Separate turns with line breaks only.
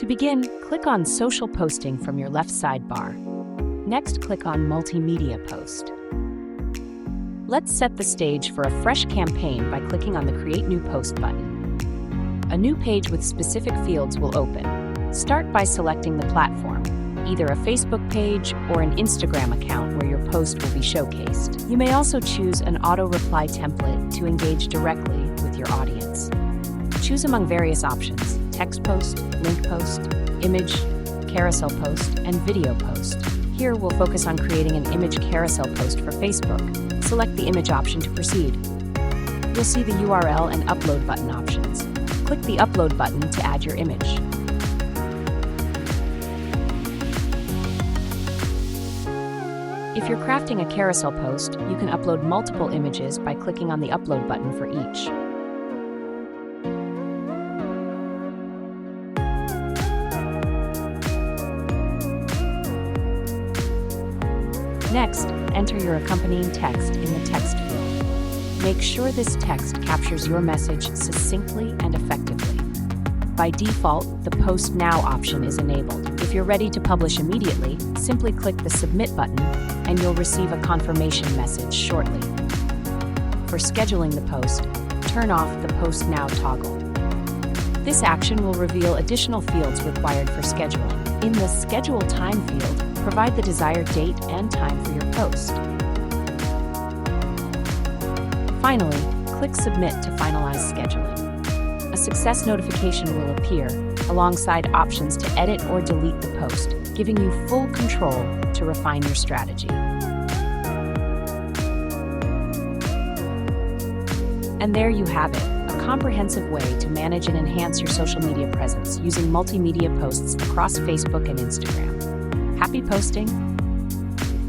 To begin, click on Social Posting from your left sidebar. Next, click on Multimedia Post. Let's set the stage for a fresh campaign by clicking on the Create New Post button. A new page with specific fields will open. Start by selecting the platform, either a Facebook page or an Instagram account where your post will be showcased. You may also choose an auto-reply template to engage directly with your audience. Choose among various options: text post, link post, image, carousel post, and video post. Here we'll focus on creating an image carousel post for Facebook. Select the image option to proceed. You'll see the URL and upload button options. Click the upload button to add your image. If you're crafting a carousel post, you can upload multiple images by clicking on the upload button for each. Next, enter your accompanying text in the text field. Make sure this text captures your message succinctly and effectively. By default, the Post Now option is enabled. If you're ready to publish immediately, simply click the Submit button and you'll receive a confirmation message shortly. For scheduling the post, turn off the Post Now toggle. This action will reveal additional fields required for scheduling. In the Schedule Time field, provide the desired date and time for your post. Finally, click Submit to finalize scheduling. A success notification will appear, alongside options to edit or delete the post, giving you full control to refine your strategy. And there you have it, a comprehensive way to manage and enhance your social media presence using multimedia posts across Facebook and Instagram. Happy posting!